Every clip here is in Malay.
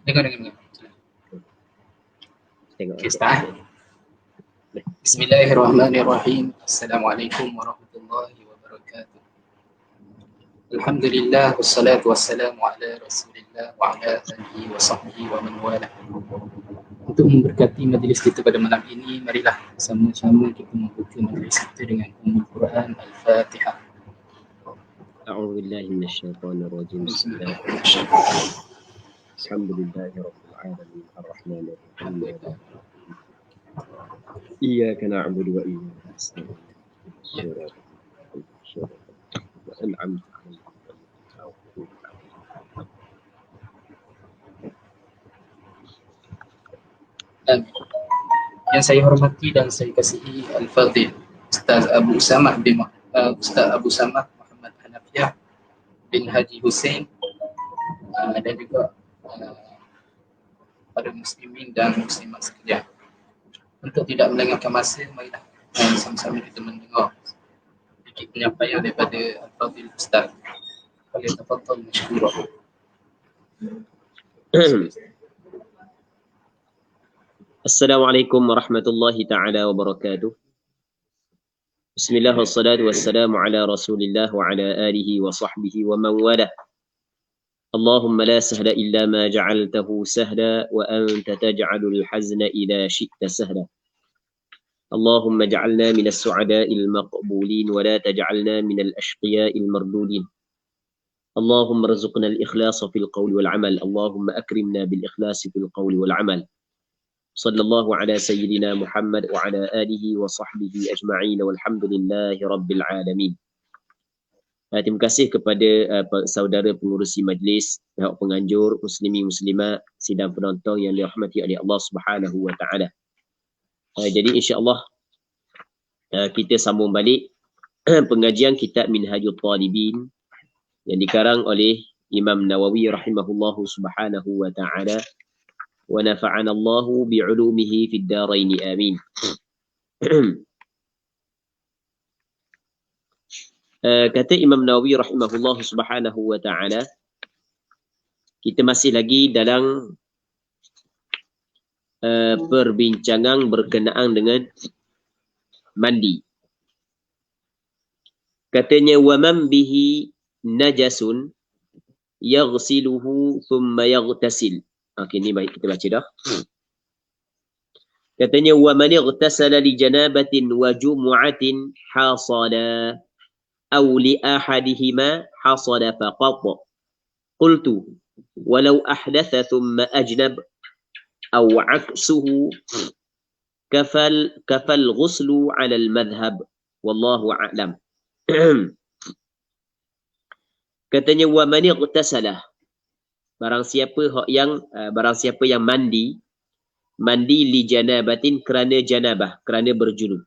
Dengar. Okay, start. Bismillahirrahmanirrahim. Assalamualaikum warahmatullahi wabarakatuh. Alhamdulillah wassalatu wassalamu ala Rasulillah wa ala alihi wa sahbihi wa man wala. Untuk memberkati majlis kita pada malam ini, marilah sama-sama kita membuka majlis kita dengan Ummul Quran Al-Fatihah. A'udzu billahi minasyaitonir rajim. Alhamdulillahirabbil alamin arrahmanir rahim. Iyyaka na'budu wa iyyaka nasta'in. Amin. Yang saya hormati dan saya kasihi Al-Fadhil Ustaz Abu Samad Muhammad Hanafiah bin Haji Hussein dan juga para muslimin dan muslimat sekalian. Untuk tidak melengahkan masa, marilah sama-sama kita mendengar sedikit penyampaian daripada Al-Fadhil Ustaz. Falyatafaddal mashkura. Assalamualaikum warahmatullahi ta'ala wabarakatuh. Bismillah wassalatu wassalamu ala rasulillah wa ala alihi wa sahbihi wa man wala. Allahumma la sahla illa ma ja'altahu sahla wa anta taj'alul hazna ila syi'ta sahla. Allahumma ja'alna minas su'ada'il maqbulin wa la taj'alna minal ashqiya'il mardudin. Allahumma rzuqna al-ikhlasa fil qawli wal amal. Allahumma akrimna bil ikhlasi fil qawli wal amal. Sallallahu ala sayyidina Muhammad wa ala alihi wa sahbihi ajma'in walhamdulillahi rabbil alamin. Terima kasih kepada saudara pengurusi majlis, pihak penganjur, muslimi muslimat, sidang penonton yang dirahmati oleh Allah Subhanahu wa taala. Jadi insya-Allah kita sambung balik pengajian kitab Minhajul Talibin yang dikarang oleh Imam Nawawi rahimahullahu subhanahu wa taala. Wa nafa'ana Allahu bi'ulumihi fid darain amin. Kata Imam Nawawi rahimahullahu subhanahu wa ta'ala, kita masih lagi dalam perbincangan berkenaan dengan mandi. Katanya wa man bihi najasun yaghsiluhu thumma yaghtasil. Okey, ni baik kita baca dah. Katanya wa man ightasala li janabatin wa jumu'atin hasala aw li ahadihima hasala faqat. Qultu walau ahdatha thumma ajnab aw aksuhu kafal ghuslu 'ala al-madhhab wallahu a'lam. Katanya wa man ightasala, barang siapa yang mandi li janabatin kerana janabah, kerana berjunub,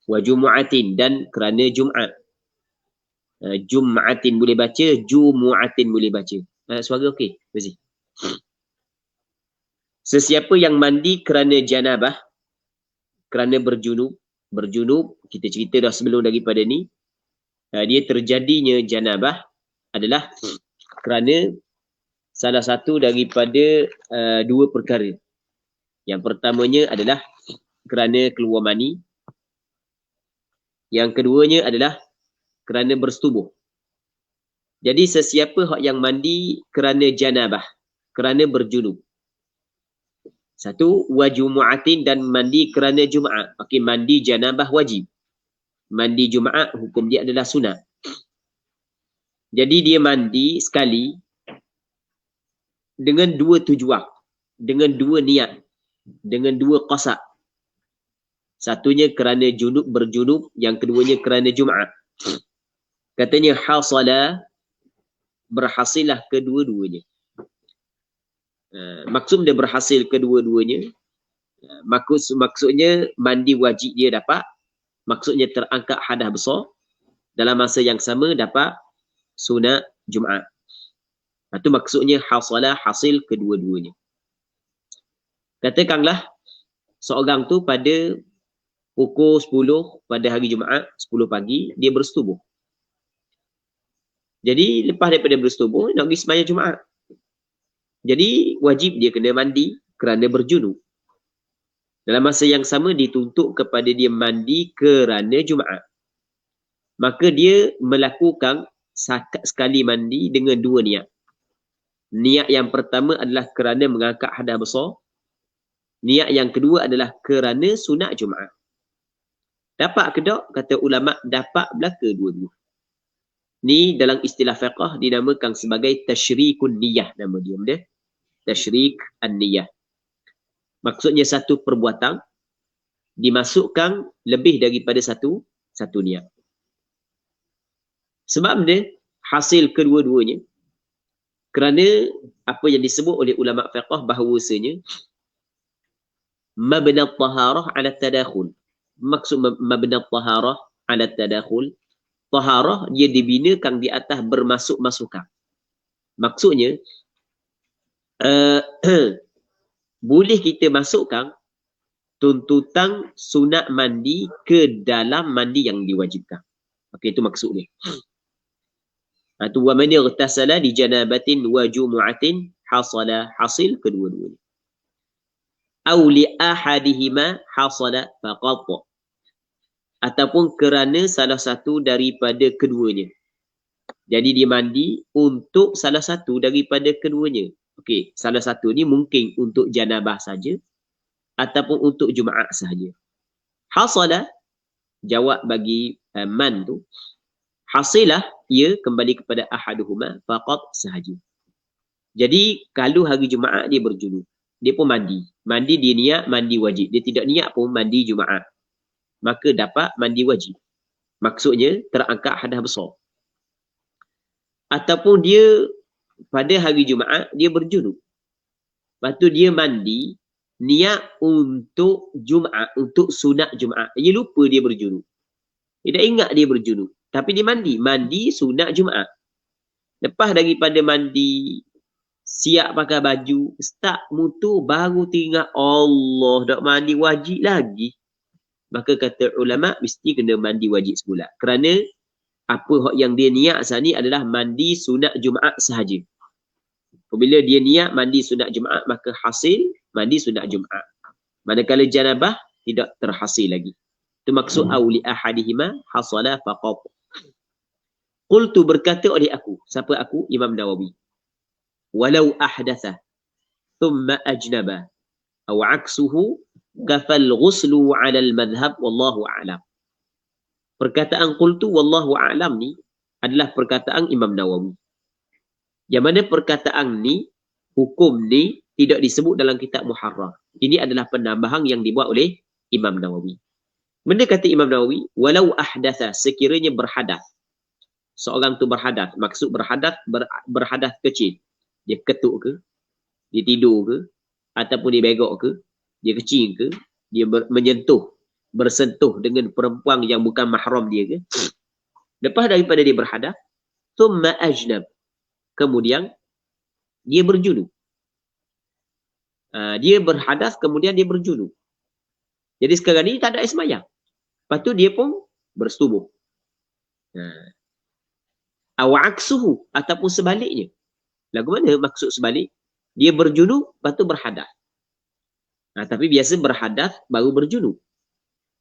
wa jumu'atin dan kerana Jumaat. Jum'atin boleh baca, jumu'atin boleh baca. Suara okey, Fazi? Sesiapa yang mandi kerana janabah, kerana berjunub, kita cerita dah sebelum daripada ni, dia terjadinya janabah adalah kerana salah satu daripada dua perkara. Yang pertamanya adalah kerana keluar mani. Yang keduanya adalah kerana bersetubuh. Jadi sesiapa yang mandi kerana janabah, kerana berjunub. Satu, wa jumu'atin, dan mandi kerana Jumaat. Okey, mandi janabah wajib. Mandi Jumaat hukum dia adalah sunat. Jadi dia mandi sekali dengan dua tujuan, dengan dua niat, dengan dua qasad. Satunya kerana berjunub, yang keduanya kerana Jumaat. Katanya hasala, berhasillah kedua-duanya. Maksud dia berhasil kedua-duanya, maksudnya mandi wajib dia dapat, maksudnya terangkat hadas besar, dalam masa yang sama dapat sunat Jumaat. Itu maksudnya hasalah, hasil kedua-duanya. Katakanlah seorang tu pada pukul 10 pada hari Jumaat, 10 pagi, dia bersetubuh. Jadi lepas daripada bersetubuh, nak pergi sembahyang Jumaat. Jadi wajib dia kena mandi kerana berjunub. Dalam masa yang sama dituntut kepada dia mandi kerana Jumaat. Maka dia melakukan sekali mandi dengan dua niat. Niat yang pertama adalah kerana mengangkat hadas besar. Niat yang kedua adalah kerana sunat Jumaat. Dapat ke tak? Kata ulama, dapat belaka dua-dua. Ni dalam istilah fiqh dinamakan sebagai tasyrikun niyah, nama dia. Tasyrik an-niyah. Maksudnya satu perbuatan dimasukkan lebih daripada satu niat. Sebab dia hasil kedua-duanya kerana apa yang disebut oleh ulama fiqh bahawasanya mabna taharah ala tadakhul. Maksud mabna taharah ala tadakhul, taharah dia dibinakan di atas bermasuk-masukan. Maksudnya boleh kita masukkan tuntutan sunat mandi ke dalam mandi yang diwajibkan. Okey, itu maksudnya. Itu wa man ightasala li janabatin wa jumu'atin hasala, hasil kedua-duanya. Aw li ahadihima hasala faqat. Ataupun kerana salah satu daripada keduanya. Jadi dia mandi untuk salah satu daripada keduanya. Okey, salah satu ni mungkin untuk janabah saja ataupun untuk Jumaat sahaja. Hasala, jawab bagi man tu, hasilah ia kembali kepada ahaduhuma faqat sahaja. Jadi kalau hari Jumaat dia berjunub, dia pun mandi. Mandi dia niat mandi wajib. Dia tidak niat pun mandi Jumaat. Maka dapat mandi wajib. Maksudnya terangkat hadas besar. Ataupun dia pada hari Jumaat dia berjunub. Lepas tu dia mandi niat untuk Jumaat, untuk sunat Jumaat. Dia lupa dia berjunub. Dia tak ingat dia berjunub. Tapi dia mandi sunat Jumaat. Lepas daripada mandi, siap pakai baju, start mutu, baru teringat Allah dak mandi wajib lagi. Maka kata ulama mesti kena mandi wajib semula. Kerana apa yang dia niat saat ni adalah mandi sunat Jumaat sahaja. Apabila dia niat mandi sunat Jumaat, maka hasil mandi sunat Jumaat. Manakala janabah tidak terhasil lagi. Itu maksud auli ahadihima hasala faqat. Qultu, berkata oleh aku. Siapa aku? Imam Nawawi. Walau ahdatha thumma ajnaba aw aksuhu kafal ghuslu ala al-madhhab wallahu a'lam. Perkataan qultu wallahu a'lam ni adalah perkataan Imam Nawawi. Yang mana perkataan ni, hukum ni tidak disebut dalam kitab Muharrar. Ini adalah penambahan yang dibuat oleh Imam Nawawi. Benda kata Imam Nawawi, walau ahdatha, sekiranya berhadas. Seorang tu berhadas, maksud berhadas kecil. Dia ketuk ke, dia tidur ke, ataupun dia begok ke, dia kecil ke, dia bersentuh dengan perempuan yang bukan mahram dia ke. Lepas daripada dia berhadas, thumma ajnab, kemudian dia berjunub. Dia berhadas, kemudian dia berjunub. Jadi sekarang ni tak ada air semayang. Lepas tu dia pun bersetubuh. Awaksuhu, ataupun sebaliknya. Lagu mana maksud sebalik? Dia berjunub, lepas tu berhadas. Tapi biasa berhadas baru berjunub.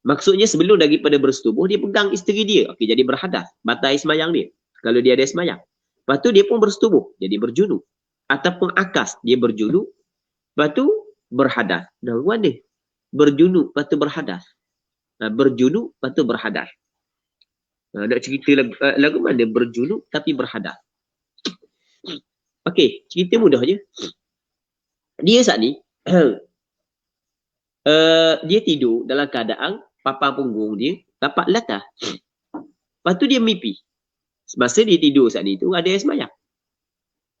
Maksudnya sebelum daripada bersetubuh, dia pegang isteri dia. Okey, jadi berhadas. Batal semayang dia. Kalau dia ada semayang. Lepas tu dia pun bersetubuh. Jadi berjunub. Ataupun akas, dia berjunub. Lepas tu berhadas. Lagu mana? Berjunub, lepas tu berhadas. Berjunub, lepas tu berhadas. Nak cerita lagu mana? Berjunub tapi berhadas. Okey, cerita mudah je. Dia saat ni, dia tidur dalam keadaan papan punggung dia dapat latah. Lepas tu dia mimpi. Semasa dia tidur saat ni tu ada air semayang.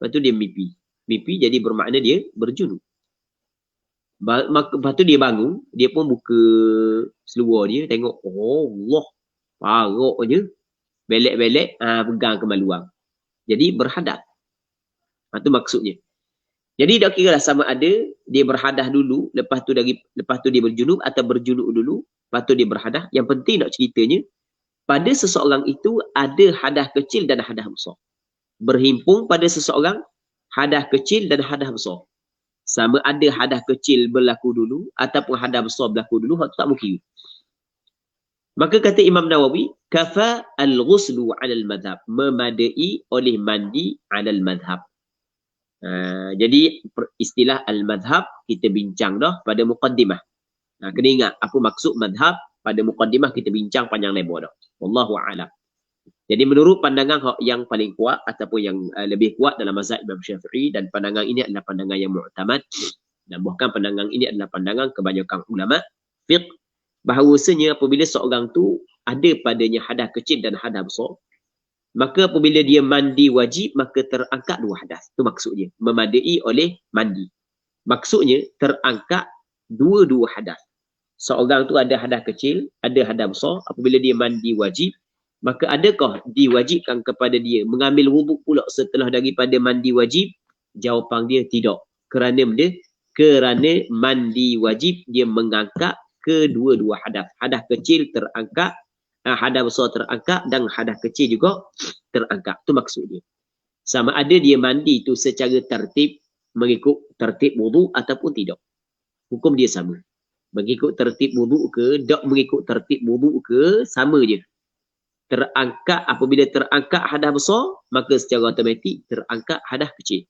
Lepas tu dia mimpi. Mimpi jadi bermakna dia berjunub. Lepas tu dia bangun, dia pun buka seluar dia, tengok, oh Allah, paroknya, belek-belek, pegang kemaluan. Jadi berhadas. Itu maksudnya. Jadi tak kira lah sama ada dia berhadas dulu, lepas tu dia berjunub atau berjunub dulu, lepas tu dia berhadas. Yang penting nak ceritanya, pada seseorang itu ada hadas kecil dan hadas besar. Berhimpun pada seseorang hadas kecil dan hadas besar. Sama ada hadas kecil berlaku dulu ataupun hadas besar berlaku dulu, hak tu tak mungkin. Maka kata Imam Nawawi, kafa al-ghuslu 'ala al-madhhab, memadai oleh mandi 'ala al-madhhab. Jadi istilah al-madhhab kita bincang dah pada muqaddimah. Kena ingat apa maksud madhhab, pada muqaddimah kita bincang panjang lebar dah. Wallahu a'lam. Jadi menurut pandangan yang paling kuat ataupun yang lebih kuat dalam mazhab Imam Syafi'i, dan pandangan ini adalah pandangan yang mu'tamad, dan bahkan pandangan ini adalah pandangan kebanyakan ulama fiqh, bahawasanya apabila seorang tu ada padanya hadas kecil dan hadas besar, maka apabila dia mandi wajib, maka terangkat dua hadas. Itu maksudnya, memadai oleh mandi. Maksudnya terangkat dua-dua hadas. Seorang tu ada hadas kecil, ada hadas besar, apabila dia mandi wajib, maka adakah diwajibkan kepada dia mengambil wuduk pula setelah daripada mandi wajib? Jawapan dia tidak. Kerana mandi wajib dia mengangkat kedua-dua hadas. Hadas kecil terangkat, hadas besar terangkat, dan hadas kecil juga terangkat. Itu maksudnya. Sama ada dia mandi itu secara tertib, mengikut tertib wuduk ataupun tidak. Hukum dia sama. Mengikut tertib wuduk ke, tak mengikut tertib wuduk ke, sama je. Terangkat, apabila terangkat hadas besar, maka secara automatik terangkat hadas kecil.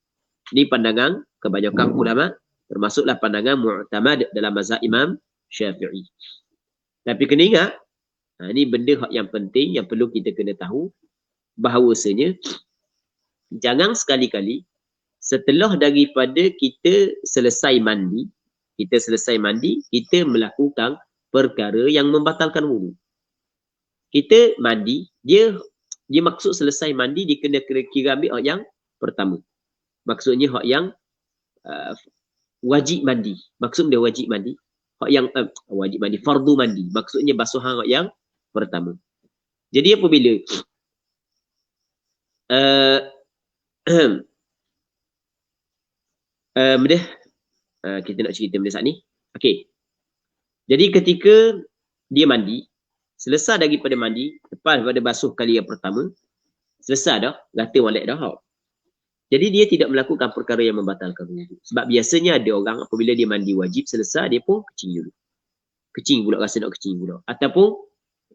Ini pandangan kebanyakan ulama, termasuklah pandangan mu'tamad dalam mazhab Imam Syafi'i. Tapi kena ingat, ini benda yang penting yang perlu kita kena tahu, bahawasanya jangan sekali-kali setelah daripada kita selesai mandi, kita melakukan perkara yang membatalkan wudu. Kita mandi, dia maksud selesai mandi, dia kena kira ambil hak yang pertama. Maksudnya hak yang wajib mandi. Maksud dia wajib mandi. Hak yang wajib mandi, fardu mandi. Maksudnya basuhan hak yang pertama. Jadi apabila kita nak cerita benda saat ni. Okey. Jadi ketika dia mandi, selesai daripada mandi, lepas daripada basuh kali yang pertama, selesai dah, rata molek dah. Jadi dia tidak melakukan perkara yang membatalkan wudu. Sebab biasanya ada orang apabila dia mandi wajib, selesai dia pun kecing dulu. Kecing pula, rasa nak kecing pula. Ataupun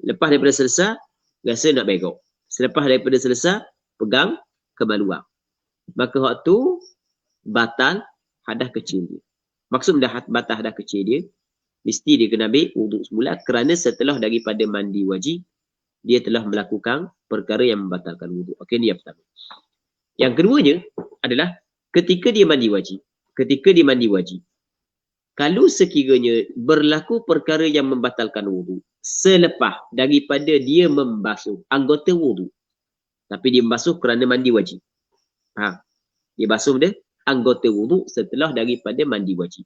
lepas daripada selesai, rasa nak begok. Selepas daripada selesai, pegang kemaluan. Maka hak tu batal hadas kecil dia. Maksud batal hadas kecil dia, mesti dia kena ambil wuduk semula, kerana setelah daripada mandi wajib, dia telah melakukan perkara yang membatalkan wuduk. Okey, ni yang pertama. Yang keduanya adalah ketika dia mandi wajib. Kalau sekiranya berlaku perkara yang membatalkan wuduk selepas daripada dia membasuh anggota wuduk. Tapi dia membasuh kerana mandi wajib. Dia basuh dia anggota wuduk setelah daripada mandi wajib.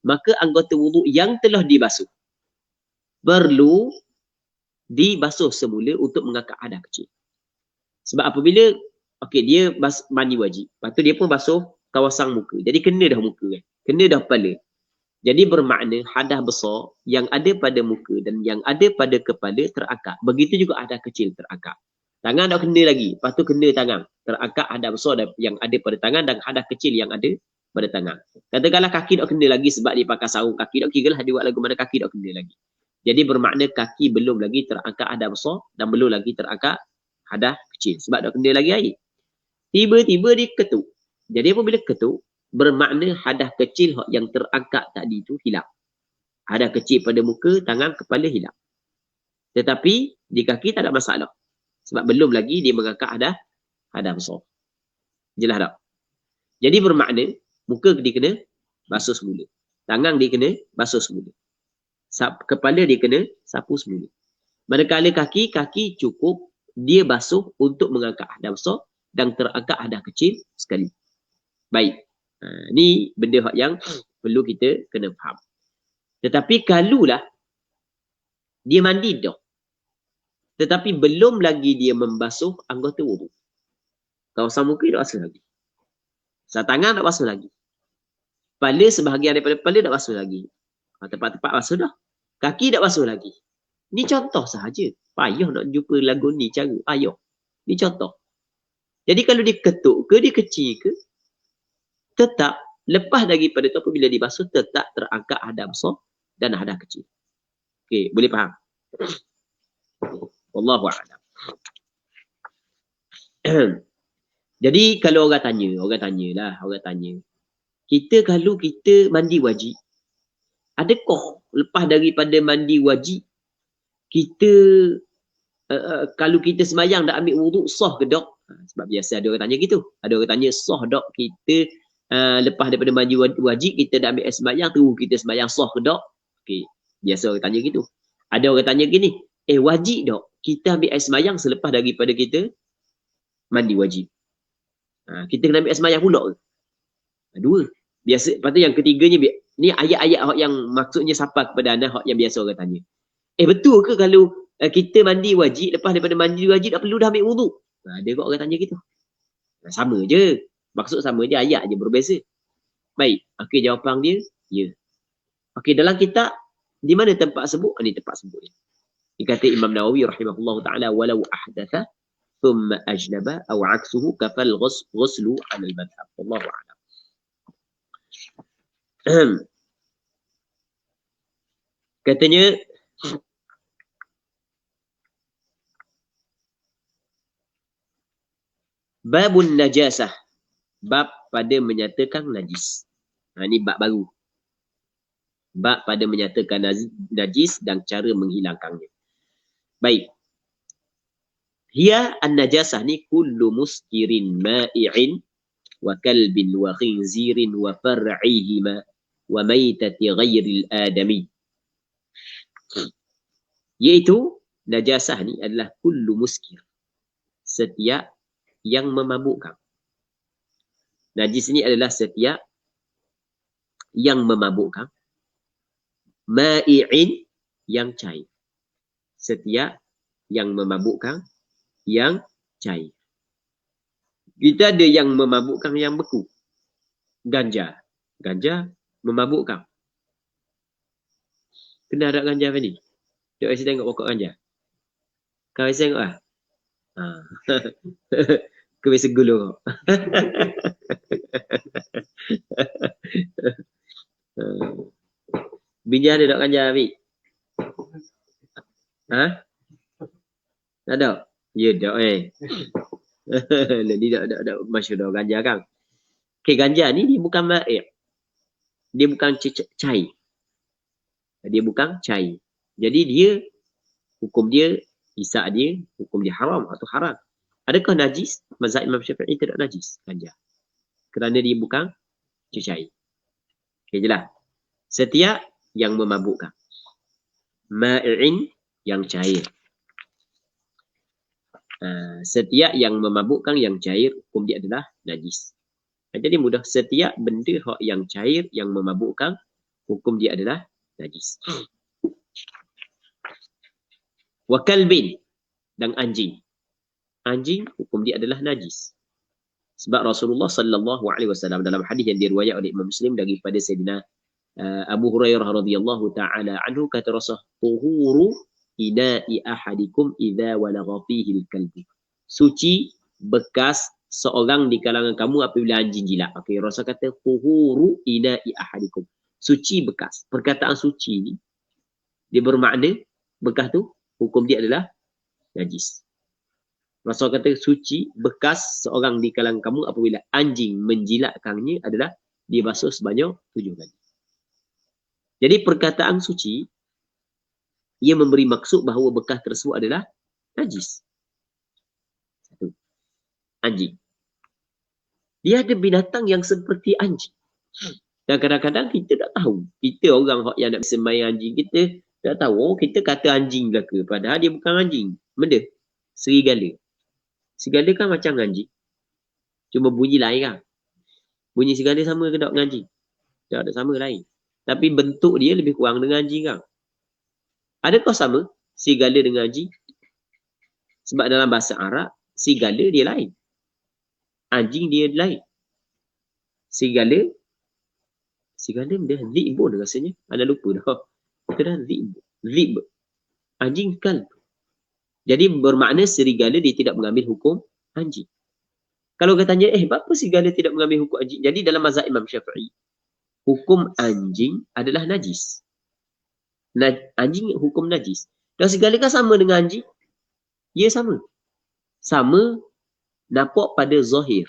Maka anggota wuduk yang telah dibasuh perlu dibasuh semula untuk mengangkat hadas kecil. Sebab apabila dia mandi wajib, lepas tu dia pun basuh kawasan muka. Jadi kena dah muka kan. Kena dah kepala. Jadi bermakna hadas besar yang ada pada muka dan yang ada pada kepala terangkat. Begitu juga hadas kecil terangkat. Tangan dah kena lagi. Lepas tu kena tangan. Terangkat hadas besar yang ada pada tangan dan hadas kecil yang ada pada tangan. Katakanlah kaki tak kena lagi sebab dia pakai sarung kaki, tak kira lah dia buat lagu mana kaki tak kena lagi. Jadi bermakna kaki belum lagi terangkat hadas besar dan belum lagi terangkat hadas kecil sebab tak kena lagi air. Tiba-tiba dia ketuk. Jadi apabila ketuk, bermakna hadas kecil yang terangkat tadi tu hilang. Hadas kecil pada muka, tangan, kepala hilang. Tetapi di kaki tak ada masalah. Sebab belum lagi dia mengangkat hadas besar. Jelas tak? Jadi bermakna muka dia kena basuh semula. Tangan dia kena basuh semula. Kepala dia kena sapu semula. Manakala kaki cukup dia basuh untuk mengangkat hadas besar dan terangkat hadas kecil sekali. Baik. Ni benda yang perlu kita kena faham. Tetapi kalulah dia mandi dah, tetapi belum lagi dia membasuh anggota wuduk. Kawasan muka tak basuh lagi. Tangan tak basuh lagi. Kepala, sebahagian daripada kepala tak basuh lagi. Tempat-tempat basuh dah. Kaki tak basuh lagi. Ni contoh sahaja. Payah nak jumpa lagu ni cara. Payah. Ni contoh. Jadi kalau dia ketuk ke, dia kecil ke, tetap lepas daripada itu apabila dibasuh tetap terangkat hadas besar dan hadas kecil. Okey, boleh faham? Wallahu a'lam. Jadi kalau orang tanya, kita kalau kita mandi wajib, adakah lepas daripada mandi wajib kita kalau kita sembahyang dah ambil wuduk sah ke tak? Sebab biasa ada orang tanya gitu. Ada orang tanya sah tak kita lepas daripada mandi wajib kita dah ambil sembahyang terus kita sembahyang sah ke tak? Okey, biasa orang tanya gitu. Ada orang tanya gini, wajib tak kita ambil air sembahyang selepas daripada kita mandi wajib? Kita kena ambil air sembahyang pula ke? Dua. Biasa, lepas tu yang ketiganya, ni ayat-ayat yang maksudnya sapa kepada anda yang biasa orang tanya. Betul ke kalau kita mandi wajib, lepas daripada mandi wajib tak perlu dah ambil wuduk? Ada kok orang tanya gitu. Sama je. Maksud sama je, ayat je berbeza. Baik. Okey, jawapan dia, ya. Okey, dalam kitab, di mana tempat sebut? Ini tempat sebut. Dia kata Imam Nawawi rahimahullah ta'ala, walau ahdatha thumma ajnaba aw aksuhu kafal ghuslu 'ala al-madhhab. Wallahu a'lam. Katanya babun najasah, bab pada menyatakan najis. Ini bab baru. Bab pada menyatakan najis dan cara menghilangkannya. Baik. Hiya an-najasah ni kullu muskirin ma'i'in wa kalbin wa khinzirin wa far'ihima wa maitati ghairil adami. Iaitu najasah ni adalah kullu muskir, setiap yang memabukkan. Najis ni adalah setiap yang memabukkan. Ma'i'in, yang cair. Setiap yang memabukkan, yang cair. Kita ada yang memabukkan yang beku. Ganja. Ganja memabukkan. Kena ada ganja apa ni? Duk saya tengok pokok ganja. Kau saya tengok lah. Kau biasa gulung. Bini ada tak ganja, Abi? Tak ada? Ya, tak Jadi tak masyarakat ganja kan? Okay, ganja ni dia bukan ma'ir. Dia bukan cair. Dia bukan cair. Jadi dia, hukum dia, isyak dia, hukum dia haram atau haram. Adakah najis? Mazhab Imam Syafi'i tidak najis ganja. Kerana dia bukan cair. Okay, jelas. Setiap yang memabukkan. Ma'i'in, yang cair. Setiap yang memabukkan yang cair, hukum dia adalah najis. Jadi mudah, setiap benda yang cair, yang memabukkan, hukum dia adalah najis. Wa kalbin, dan anjing. Anjing, hukum dia adalah najis. Sebab Rasulullah sallallahu alaihi wasallam dalam hadis yang diriwayat oleh Imam Muslim daripada Sayyidina Abu Hurairah radhiyallahu taala anhu, kata Rasul, tuhuru ina'i ahadikum idza walagha fihi al-kalbu. Suci bekas seorang di kalangan kamu apabila anjing jilat. Okey, Rasul kata tuhuru ina'i ahadikum. Suci bekas. Perkataan suci ni dia bermakna bekas tu hukum dia adalah najis. Rasul kata suci bekas seorang di kalangan kamu apabila anjing menjilatkannya adalah dibasuh sebanyak 7 kali. Jadi perkataan suci ia memberi maksud bahawa bekas tersebut adalah najis. Satu. Anjing. Dia ada binatang yang seperti anjing. Dan kadang-kadang kita tak tahu. Kita orang yang nak sembahyang anjing, kita tak tahu. Kita kata anjing belaka. Padahal dia bukan anjing. Benda. Serigala. Serigala kan macam anjing. Cuma bunyi lain kan. Bunyi serigala sama ke tak dengan anjing? Tak ada, sama lain. Tapi bentuk dia lebih kurang dengan anjing kan. Adakah sama serigala dengan anjing? Sebab dalam bahasa Arab, serigala dia lain. Anjing dia lain. Serigala dia zi'bun rasanya. Anda lupa dah. Itu dah zi'b. Anjing kalb. Jadi bermakna serigala dia tidak mengambil hukum anjing. Kalau katanya, kenapa serigala tidak mengambil hukum anjing? Jadi dalam mazhab Imam Syafi'i, hukum anjing adalah najis. Anjing hukum najis. Dan serigala kan sama dengan anjing? Ya, sama. Sama nampak pada zahir.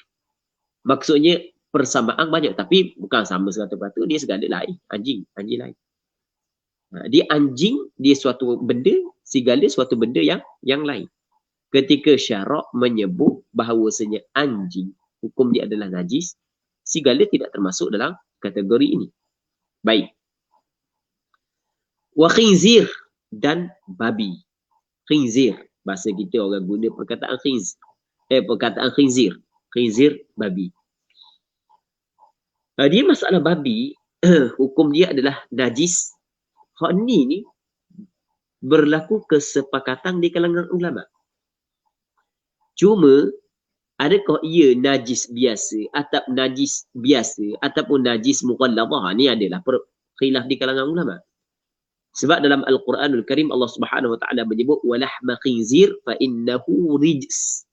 Maksudnya persamaan banyak. Tapi bukan sama 100%. Dia serigala lain. Anjing lain. Dia anjing, dia suatu benda, serigala suatu benda yang lain. Ketika syarak menyebut bahawasanya anjing, hukum dia adalah najis, serigala tidak termasuk dalam kategori ini. Baik. Wa khinzir, dan babi. Khinzir. Bahasa kita orang guna perkataan khinzir. Khinzir, babi. Dia masalah babi, hukum dia adalah najis. Hak ni berlaku kesepakatan di kalangan ulama. Cuma, adakah ia najis biasa atau najis biasa ataupun najis mughallazah? Ni adalah khilaf di kalangan ulama. Sebab dalam Al-Quranul Karim Allah Subhanahu wa taala menyebut walahma khinzir fa innahu rijs.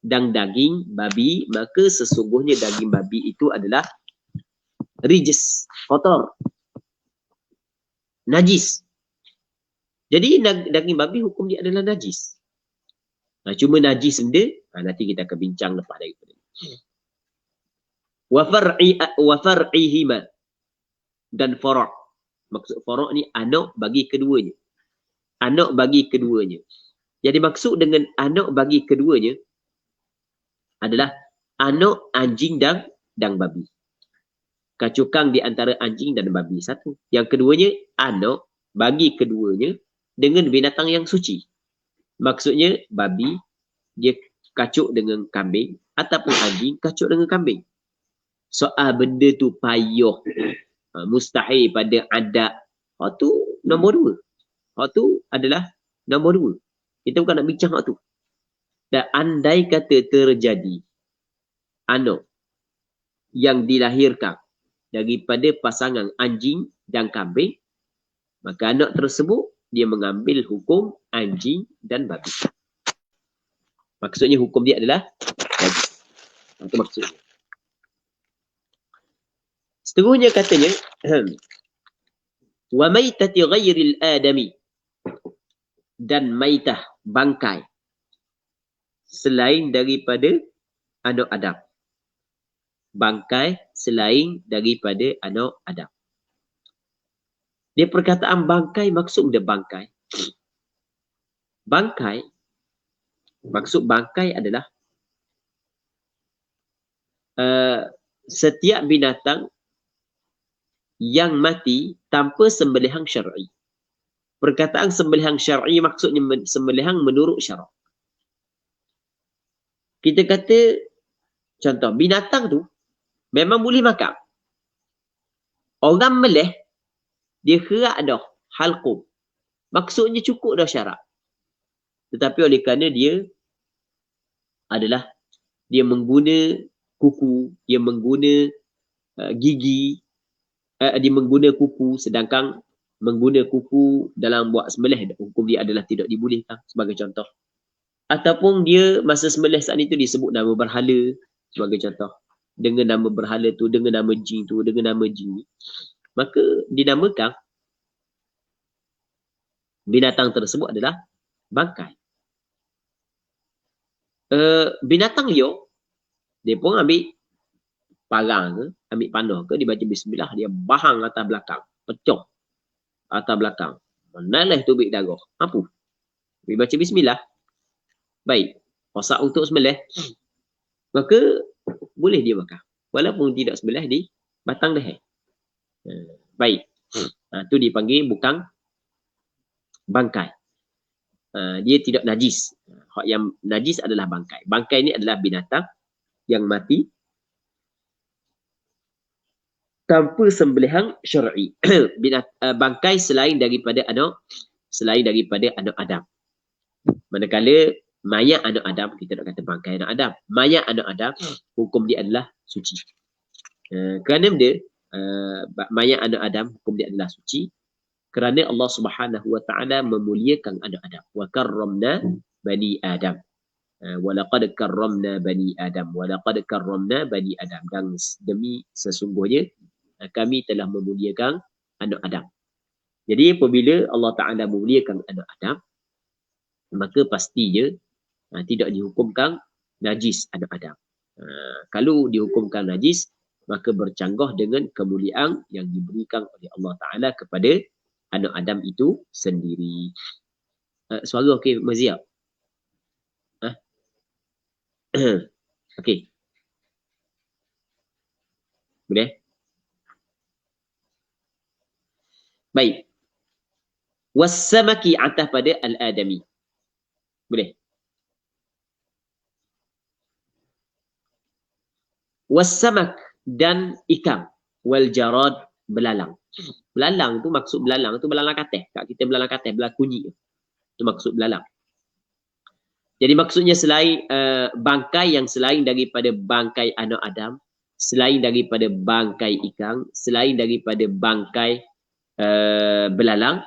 Dan daging babi, maka sesungguhnya daging babi itu adalah rijs, kotor, najis. Jadi daging babi hukum dia adalah najis. Cuma najis benda, nanti kita akan bincang lepas daripada ini. Wa far'ihima, dan fara'. Maksud fara' ni anak bagi keduanya. Anak bagi keduanya. Jadi maksud dengan anak bagi keduanya adalah anak anjing dan babi. Kacukang di antara anjing dan babi satu. Yang keduanya anak bagi keduanya dengan binatang yang suci. Maksudnya babi dia kacuk dengan kambing ataupun anjing kacuk dengan kambing. Soal benda tu payah, mustahil pada adat, hak tu nombor 2. Hak tu adalah nombor 2. Kita bukan nak bincang hak tu. Dan andai kata terjadi anak yang dilahirkan daripada pasangan anjing dan kambing, maka anak tersebut dia mengambil hukum anjing dan babi. Maksudnya hukum dia adalah najis. Itu maksudnya. Seterusnya katanya, wa maitati ghairil adami, dan maitah, bangkai selain daripada anak Adam. Bangkai selain daripada anak Adam. Dia perkataan bangkai, maksud dia bangkai. Bangkai, maksud bangkai adalah setiap binatang yang mati tanpa sembelihan syar'i. Perkataan sembelihan syar'i maksudnya sembelihan menurut syarak. Kita kata, contoh, binatang tu memang boleh makan. Orang meleh, dia kerak dah, halqum. Maksudnya cukup dah syarat. Tetapi oleh kerana dia adalah, dia mengguna kuku, dia mengguna gigi, dia mengguna kuku, sedangkan mengguna kuku dalam buat sembelih, hukum dia adalah tidak dibolehkan, sebagai contoh. Ataupun dia masa sembelih saat itu disebut nama berhala, sebagai contoh. Dengan nama berhala tu, dengan nama jin tu, dengan nama jin ni, maka dinamakan binatang tersebut adalah bangkai. Binatang liar, dia pun ambil parang ke, ambil panah ke, dia baca bismillah, dia bahang atas belakang, pecah atas belakang, menalih tubik darah, apa? Dia baca bismillah, baik, rosak untuk sembelih, maka boleh dia makan, walaupun tidak sembelih di batang leher. Baik, itu dipanggil bukan bangkai. Dia tidak najis. Hak yang najis adalah bangkai. Bangkai ini adalah binatang yang mati tanpa sembelihan syar'i. Bangkai selain daripada anak Adam. Manakala mayat anak Adam, kita nak kata bangkai anak Adam. Mayat anak Adam, hukum dia adalah suci. Kerana dia mayat anak Adam, hukum dia adalah suci. Kerana Allah Subhanahu wa taala memuliakan anak Adam. Wa karramna bani Adam. Walaqad karramna bani Adam. Walaqad karramna bani Adam. Dan demi sesungguhnya kami telah memuliakan anak Adam. Jadi apabila Allah Ta'ala memuliakan anak Adam, maka pastinya tidak dihukumkan najis anak Adam. Kalau dihukumkan najis, maka bercanggah dengan kemuliaan yang diberikan oleh Allah Ta'ala kepada anak Adam itu sendiri. Suara okey, Mazia? Okey. Boleh? Baik. Wassamaki atas pada al-adami. Boleh? Wassamak dan ikan. Wal jarad belalang. Belalang tu maksud belalang tu belalang kateh. Kat kita belalang kateh, belalang kunyi. Itu maksud belalang. Jadi maksudnya selain bangkai yang selain daripada bangkai anak Adam, selain daripada bangkai ikan, selain daripada bangkai belalang,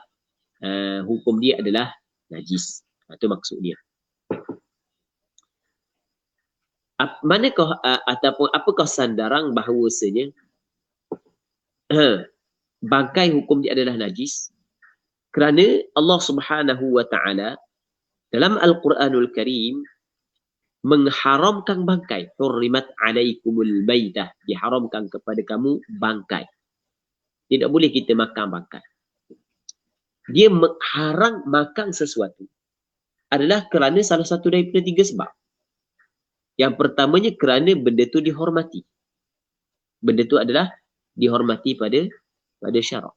hukum dia adalah najis. Itu maksud dia. Manakah ataupun apakah sandaran bahawasanya bangkai hukum dia adalah najis? Kerana Allah Subhanahu wa Ta'ala dalam Al-Quranul Karim mengharamkan bangkai. Hurrimat alaikumul baitah. Diharamkan kepada kamu bangkai. Tidak boleh kita makan bangkai. Dia mengharam makan sesuatu adalah kerana salah satu daripada 3 sebab. Yang pertamanya kerana benda tu dihormati. Benda tu adalah dihormati pada syarak.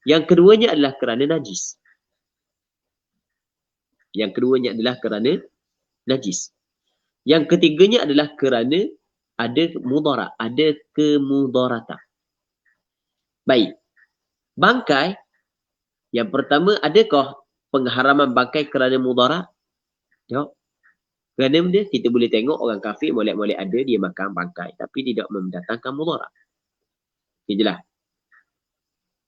Yang keduanya adalah kerana najis. Yang keduanya adalah kerana najis. Yang ketiganya adalah kerana ada mudarat, ada kemudaratan. Baik. Bangkai, yang pertama, adakah pengharaman bangkai kerana mudarat? Jawab. Kerana benda, kita boleh tengok orang kafir molek-molek ada dia makan bangkai, tapi tidak mendatangkan mudarat. Okay, jelas.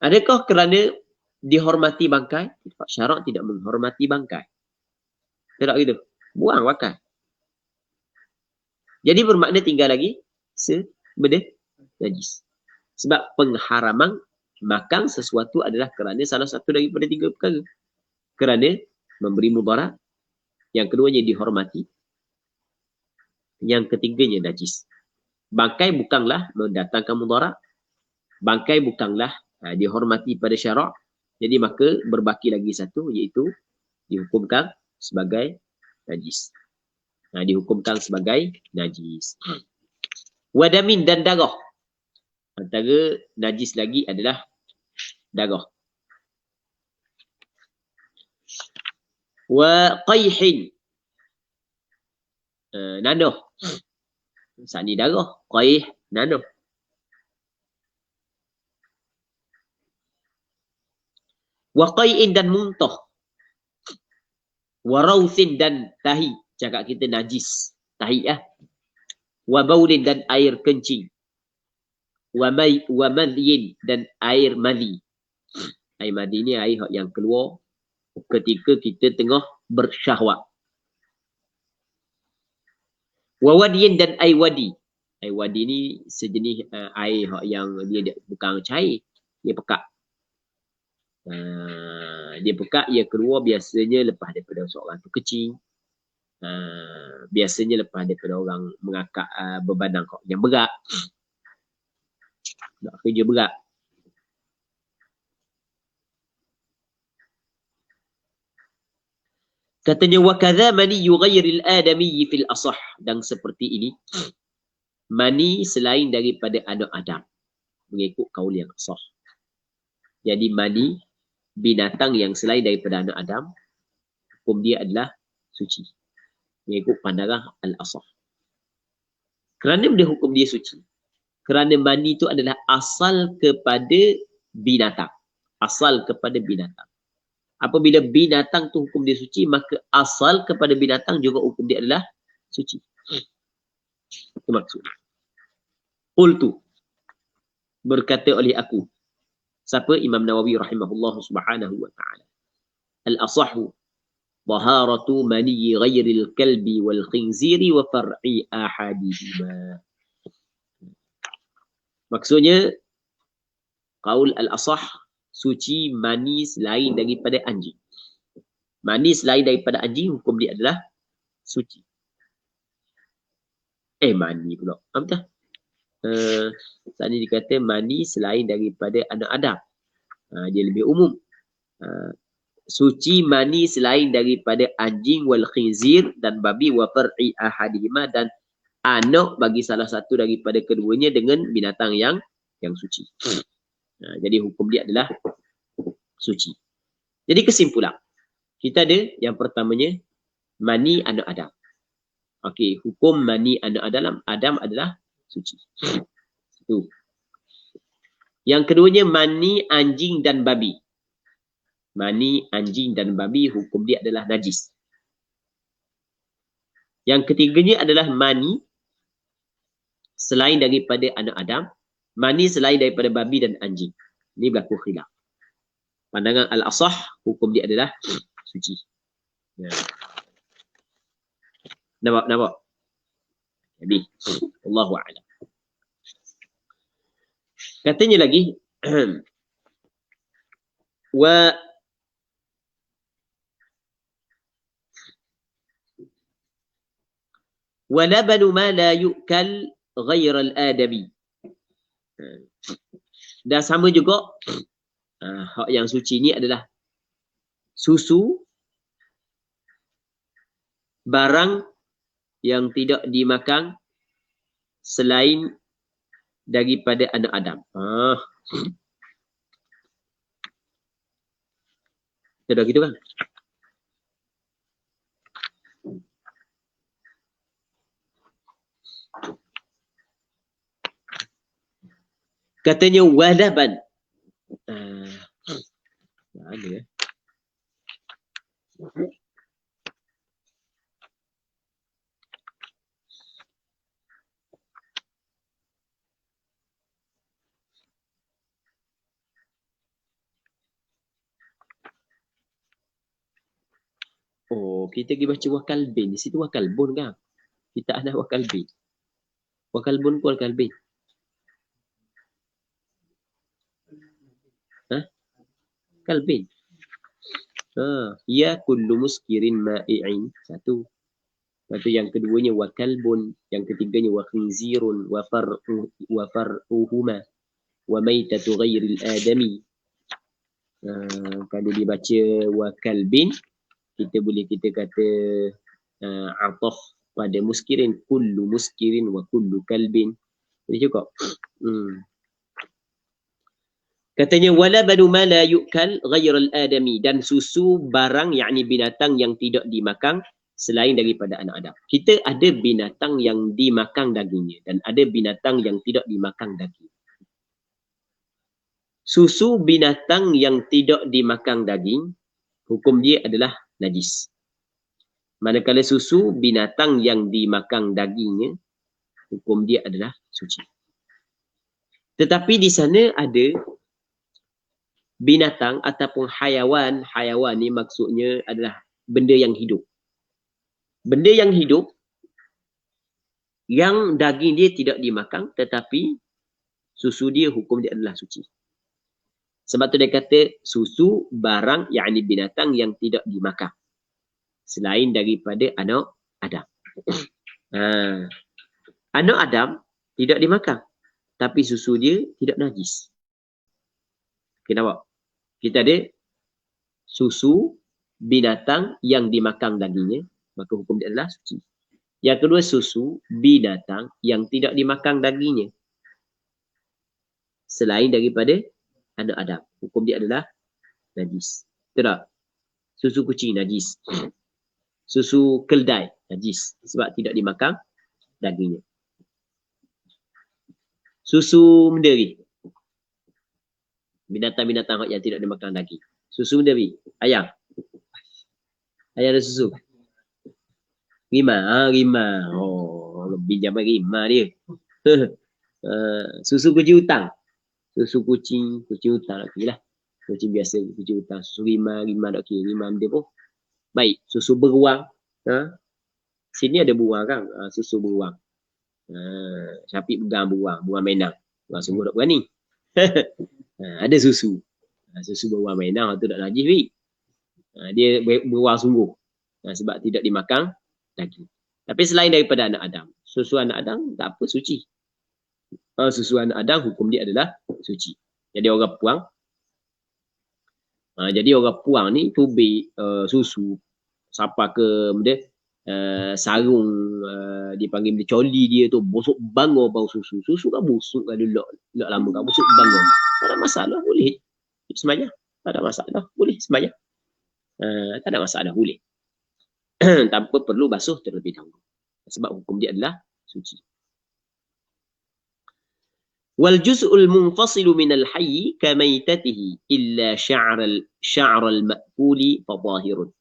Adakah kerana dihormati bangkai? Syarak tidak menghormati bangkai. Tidak gitu. Buang bangkai. Jadi bermakna tinggal lagi benda najis. Sebab pengharaman makan sesuatu adalah kerana salah satu daripada 3 perkara. Kerana memberi mudarat. Yang keduanya dihormati. Yang ketiganya najis. Bangkai bukanlah mendatangkan mudarat. Bangkai bukanlah dihormati pada syarak. Jadi maka berbaki lagi satu, iaitu dihukumkan sebagai najis. Dihukumkan sebagai najis. Wadamin dan darah. Antara najis lagi adalah darah. Wa qayhin. Nanah. Saat ni darah. Qayh, nanah. Wa qay'in dan muntah. Wa rawthin dan tahi. Cakap kita najis. Tahi lah. Wa baulin dan air kencing. Wa madhin dan air madhi. Air madhi ni air yang keluar ketika kita tengah bersyahwat. Wa wadiyin dan air wadi. Air wadi ni sejenis air yang dia bukan cair. Dia pekat. Dia pekat, ia keluar biasanya lepas daripada seorang tu kecil. Biasanya lepas daripada orang mengangkat bebanan yang berat. Nak kerja berat. Katanya wa kadza mani yughayyiril adami fil asah. Dan seperti ini mani selain daripada anak Adam mengikut kaul yang asah. Jadi mani binatang yang selain daripada anak Adam, hukum dia adalah suci. Mengikut pandangan al-asah. Kerana benda hukum dia suci. Kerana mani itu adalah asal kepada binatang. Asal kepada binatang. Apabila binatang tu hukum dia suci, maka asal kepada binatang juga hukum dia adalah suci. Itu maksudnya. Qultu. Berkata oleh aku. Siapa? Imam Nawawi rahimahullah subhanahu wa ta'ala. Al-asahu Taharatu mani ghairil kalbi wal khinziri wa far'i ahadihima. Maksudnya, qaul al-asah, suci mani selain daripada anjing. Mani selain daripada anjing, hukum dia adalah suci. Mani pula. Apa tak? Saat ini dikata mani selain daripada anak Adam. Dia lebih umum. Suci mani selain daripada anjing wal khinzir dan babi wa far'i ahadihima, dan anak bagi salah satu daripada keduanya dengan binatang yang suci. Jadi hukum dia adalah suci. Jadi kesimpulan, kita ada yang pertamanya mani anak Adam. Okey, hukum mani anak Adam adalah suci. Itu. Yang keduanya mani anjing dan babi. Mani anjing dan babi, hukum dia adalah najis. Yang ketiganya adalah mani selain daripada anak Adam, mani selain daripada babi dan anjing. Ini berlaku khilaf. Pandangan al-asah, hukum dia adalah suci. Ya. Nampak? Jadi, Allahu a'lam. Katanya lagi, وَلَبَنُ مَا لَا يُؤْكَلْ غَيْرَ الْآدَمِ. Dan sama juga, hak yang suci ni adalah susu barang yang tidak dimakan selain daripada anak Adam. Sudah gitu kan? Katanya walaban. Ada ya. Oh, kita pergi baca wakal bin. Di situ wakal bun kan? Kita ada wakal bin. Wakal bun pun wakal bin. Kalbin. Ya kullu muskirin ma'i'in. Satu. Lepas tu yang keduanya wa kalbun, yang ketiganya wa khinzirun wa far'uhuma wa maitatu ghairil adami. Kalau dibaca wa kalbin, kita kata ataf pada muskirin, kullu muskirin wa kullu kalbin. Jadi cukup. Katanya wala banu ma la yu'kal ghairal adami, dan susu barang yakni binatang yang tidak dimakan selain daripada anak Adam. Kita ada binatang yang dimakan dagingnya dan ada binatang yang tidak dimakan daging. Susu binatang yang tidak dimakan daging, hukum dia adalah najis. Manakala susu binatang yang dimakan dagingnya, hukum dia adalah suci. Tetapi di sana ada binatang ataupun hayawan. Hayawan ni maksudnya adalah benda yang hidup. Benda yang hidup yang daging dia tidak dimakan tetapi susu dia, hukum dia adalah suci. Sebab tu dia kata susu barang yakni binatang yang tidak dimakan selain daripada anak Adam. Anak Adam tidak dimakan tapi susu dia tidak najis. Kenapa? Kita ada susu binatang yang dimakan dagingnya, maka hukum dia adalah suci. Yang kedua, susu binatang yang tidak dimakan dagingnya selain daripada anak Adam, hukum dia adalah najis. Betul tak? Susu kucing najis. Susu keldai najis sebab tidak dimakan dagingnya. Susu menderi, binatang-binatang yang tidak dimakan daging. Susu menderi, ayam. Ayam ada susu. Rima, rima. Oh, lebih zaman rima dia. Susu kucing hutang. Susu kucing hutang tak kira lah. Kucing biasa, kucing hutang. Susu rima tak kira. Rima dia pun Baik, susu beruang. Sini ada beruang kan? Susu beruang. Syafiq pegang beruang mainang. Beruang sungguh tak berani. Ada susu. Susu beruang mainang tu tak najis, Wi. Dia beruang sungguh. Sebab tidak dimakan daging. Tapi selain daripada anak Adam, susu anak Adam tak apa, suci. Susu anak Adam hukum dia adalah suci. Jadi orang puang ni tubik susu siapa ke benda sarung dipanggil benda coli dia tu busuk bangor bau susu kan busuk kan lelak lama kan busuk bangor, tak ada masalah, boleh sembahyang, tak ada masalah, boleh sembahyang, tak ada masalah, boleh. Tanpa perlu basuh terlebih dahulu sebab hukum dia adalah suci. Wal juz'ul munfasilu minal hayy kamaitatihi illa sya'ral ma'kuli fa zahirun.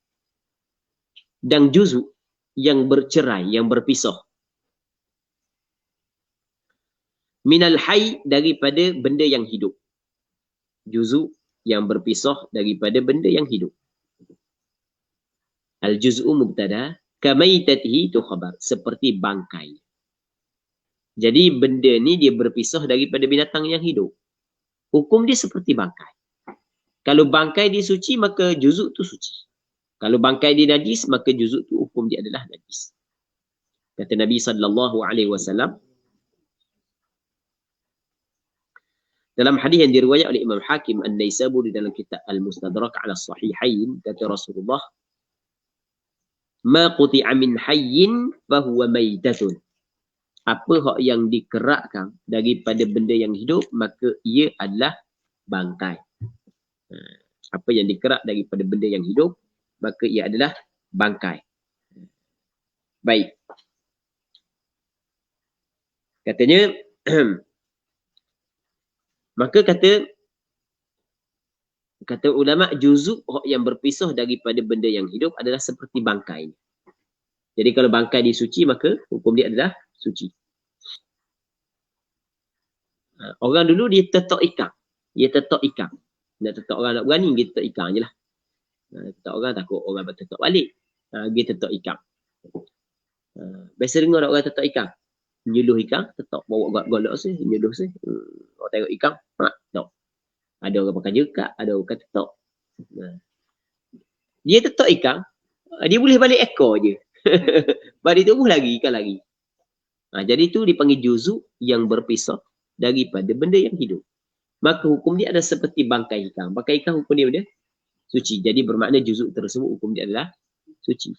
Dan juz'u yang bercerai, yang berpisah minal hayy daripada benda yang hidup. Juz'u yang berpisah daripada benda yang hidup. Al juz'u mubtada, kamaitatihi tu khabar, seperti bangkai. Jadi benda ni dia berpisah daripada binatang yang hidup. Hukum dia seperti bangkai. Kalau bangkai dia suci, maka juzuk tu suci. Kalau bangkai dia najis, maka juzuk tu hukum dia adalah najis. Kata Nabi SAW dalam hadis yang diriwayat oleh Imam Hakim An-Naisaburi dalam kitab Al-Mustadrak ala Sahihain, kata Rasulullah, ma quti'a min hayyin fahuwa maitatun. Apa hak yang dikerakkan daripada benda yang hidup, maka ia adalah bangkai. Apa yang dikerak daripada benda yang hidup, maka ia adalah bangkai. Baik. Katanya, maka kata ulama, juzuk hak yang berpisah daripada benda yang hidup adalah seperti bangkai. Jadi kalau bangkai disuci, maka hukum dia adalah suci. Orang dulu dia tetok ikan. Nak tetok orang nak berani, dia tetok ikan je lah. Tetok orang takut orang bertetok balik. Dia tetok ikan. Biasa dengar orang tetok ikan. Nyuluh ikan, tetok bawa golok sih, nyuluh sih. Orang tengok ikan, tetok. Ada orang pakai jekat, ada orang tetok. Dia tetok ikan, dia boleh balik ekor je. Balik tubuh lagi, ikan lagi. Jadi itu dipanggil juzuk yang berpisah daripada benda yang hidup. Maka hukum dia ada seperti bangkai ikan. Bangkai ikan hukum dia suci. Jadi bermakna juzuk tersebut hukum dia adalah suci.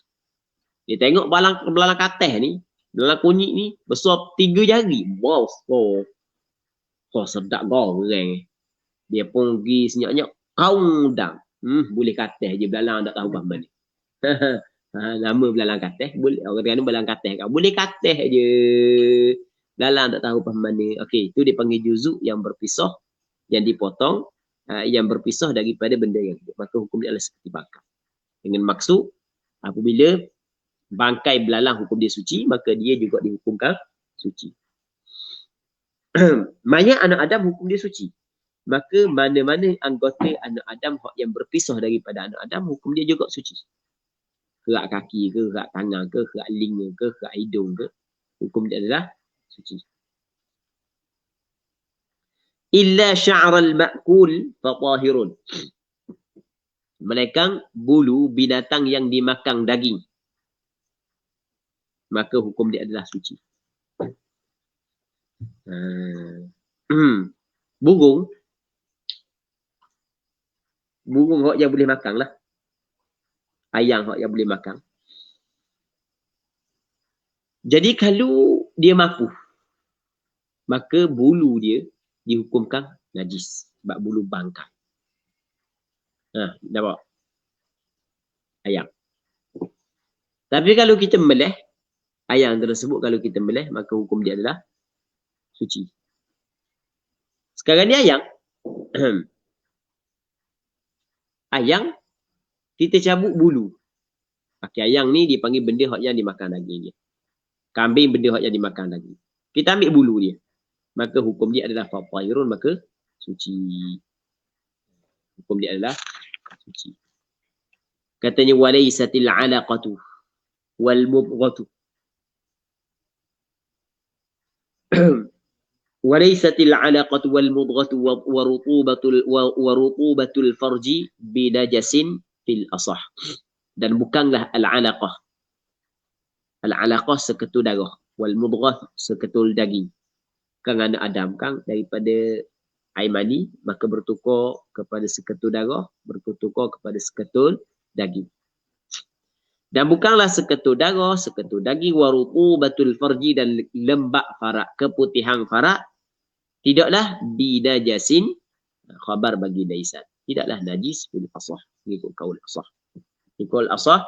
Dia tengok belalang kateh ni, belalang kunyit ni besar 3 jari. Wow, sedap goreng. Dia pun pergi senyap-senyap, kaundang. Boleh kateh je belalang, tak tahu apa mana. Nama belalang kateh, boleh orang kata belalang kateh kan. Boleh kateh je. Belalang tak tahu apa mana. Okey, itu dipanggil juzuk yang berpisah, yang dipotong, yang berpisah daripada benda yang hidup. Maka hukum dia adalah seperti bangkai. Dengan maksud, apabila bangkai belalang hukum dia suci, maka dia juga dihukumkan suci. Mayat anak Adam hukum dia suci. Maka mana-mana anggota anak Adam yang berpisah daripada anak Adam, hukum dia juga suci. Kerak kaki ke, kerak tangan ke, kerak telinga ke, kerak hidung ke, hukum dia adalah suci. Illa sya'ral ma'kul fa tahirun. Melainkan bulu binatang yang dimakan daging, maka hukum dia adalah suci. Burung hak yang boleh makan lah. Ayam hak yang boleh makan. Jadi kalau dia mampu, maka bulu dia dihukumkan najis. Sebab bulu bangkai. Nampak? Ayam. Tapi kalau kita meleh, ayam tersebut kalau kita meleh, maka hukum dia adalah suci. Sekarang ni ayam. Ayam, kita cabut bulu. Ayam ni dipanggil benda hak yang dimakan daging dia. Kambing benda hak yang dimakan daging. Kita ambil bulu dia. Maka hukum dia adalah fatahirun, maka suci. Hukum dia adalah suci. Katanya walaysatil alaqatu wal mudghatu. Walaysatil alaqatu wal mudghatu wa rutubatul farji binajasin fil asah. Dan bukanlah al-alaqah. Al-alaqah seketul darah, wal mudghah seketul daging. Kan anak Adam kan daripada air mani maka bertukar kepada seketul darah, bertukar kepada seketul daging. Dan bukanlah seketul darah, seketul daging, wa rutubatul farji dan lembab farak, keputihan farak, tidaklah binajasin, khabar bagi laisan, tidaklah najis fil asah, mengikut kaul asah. Kaul asah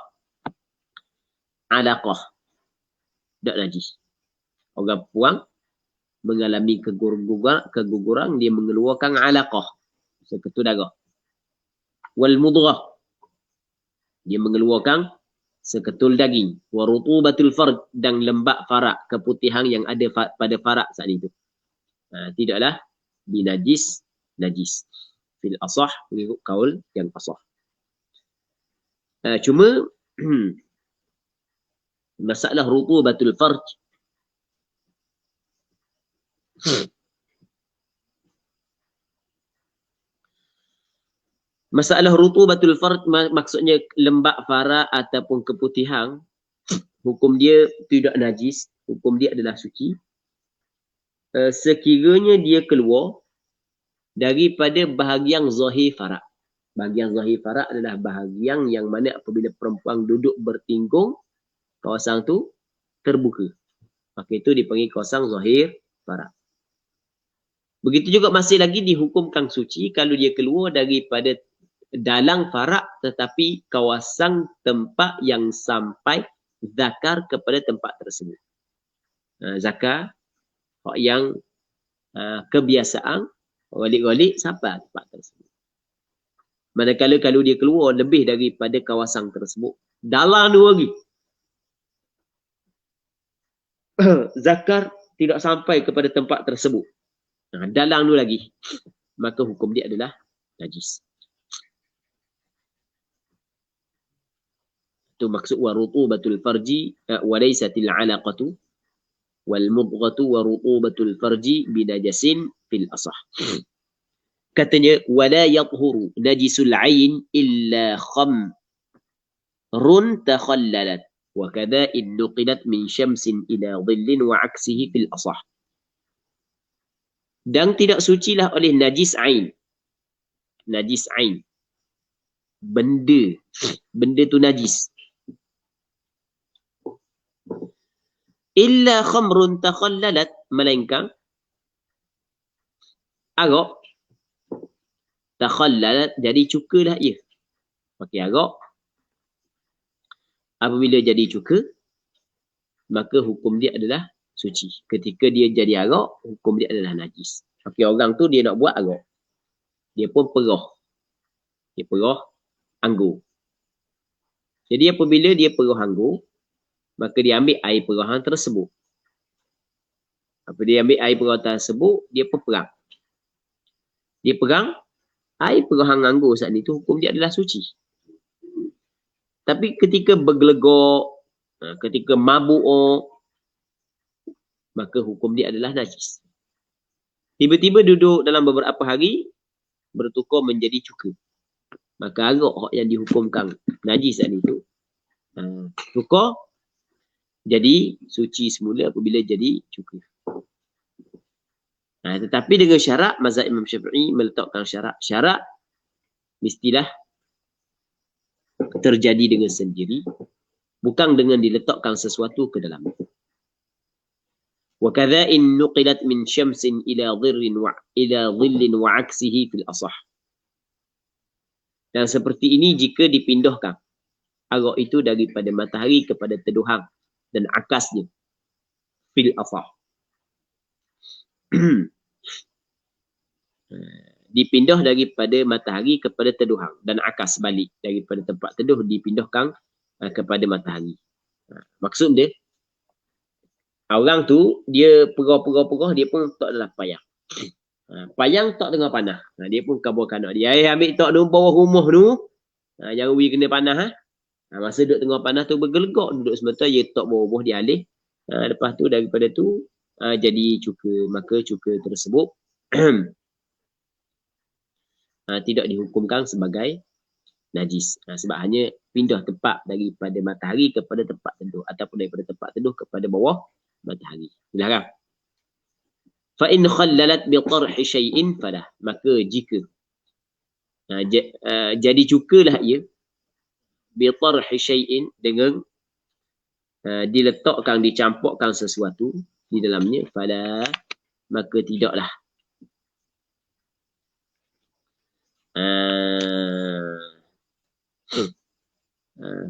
alaqah tidak najis. Orang puang mengalami keguguran, dia mengeluarkan alaqah, seketul darah. Wal mudghah, dia mengeluarkan seketul daging. Wa rutubatul farj, dan lembab farak, keputihan yang ada pada farak saat itu. Tidaklah binajis, najis. Fil asah, mengikut kaul yang asah. Cuma masalah rutubatul farj, masalah rutubatul farj maksudnya lembab farak ataupun keputihan, hukum dia tidak najis, hukum dia adalah suci. Sekiranya dia keluar daripada bahagian zahir farak. Bahagian zahir farak adalah bahagian yang mana apabila perempuan duduk bertinggung, kawasan tu terbuka. Maka itu dipanggil kawasan zahir farak. Begitu juga masih lagi dihukumkan suci kalau dia keluar daripada dalam farak tetapi kawasan tempat yang sampai zakar kepada tempat tersebut. Zakar yang kebiasaan golik-golik sampai tempat tersebut. Manakala kalau dia keluar lebih daripada kawasan tersebut, dalam tu lagi zakar tidak sampai kepada tempat tersebut, dalam tu lagi, maka hukum dia adalah najis. Itu maksud wa rutubatul farji wa laysatil alaqatu wal mudghatu wa rutubatul farji binajasin fil asah. Katanya wala yathuru najisul ain illa khamrun takhallalat wa kadha in nuqilat min syamsin ila dhillin wa aksihi fil asah. Dan tidak sucilah oleh najis ain. Najis ain, benda tu najis, illa khamrun takhallalat, melainkan arak takhallalat, jadi cukalah ia. Pakai arak, apabila jadi cuka, maka hukum dia adalah suci. Ketika dia jadi arak, hukum dia adalah najis. Pakai orang tu dia nak buat arak, dia pun perah. Dia perah anggur. Jadi apabila dia perah anggur, maka dia ambil air perahan tersebut. Apabila dia ambil air perahan tersebut, dia pun perang. Dia perang, air perahan anggur saat itu hukum dia adalah suci. Tapi ketika bergelegok, ketika mabuk, maka hukum dia adalah najis. Tiba-tiba duduk dalam beberapa hari, bertukar menjadi cuka. Maka arak yang dihukumkan najis saat itu, tukar jadi suci semula apabila jadi cuka. Tetapi dengan syarat, mazhab Imam Syafi'i meletakkan syarat. Syarat mestilah terjadi dengan sendiri, bukan dengan diletakkan sesuatu ke dalam. Wa kadza in nuqilat min syamsin ila dhillin wa aksihi fil asah. Dan seperti ini jika dipindahkan arak itu daripada matahari kepada teduhan dan akasnya fil asah. Dipindah daripada matahari kepada teduhan dan akas balik, daripada tempat teduh dipindahkan kepada matahari. Maksud dia, orang tu dia perah, dia pun tak adalah payah. Payang tak tengah panah. Dia pun kabur kanak dia. Ambil tak tu bawah rumah tu. Jangan beri kena panah. Masa duduk tengah panas tu bergelegak duduk sebentar, dia tok bawah dia alih. Lepas tu daripada tu jadi cuka. Maka cuka tersebut tidak dihukumkan sebagai najis. Sebab hanya pindah tempat daripada matahari kepada tempat teduh ataupun daripada tempat teduh kepada bawah matahari. Dilarang. Fa in khallalat bi tarhi syai'in falah. Maka jika jadi cukalah ia bi tarhi syai'in dengan diletakkan, dicampurkan sesuatu di dalamnya, falah, maka tidaklah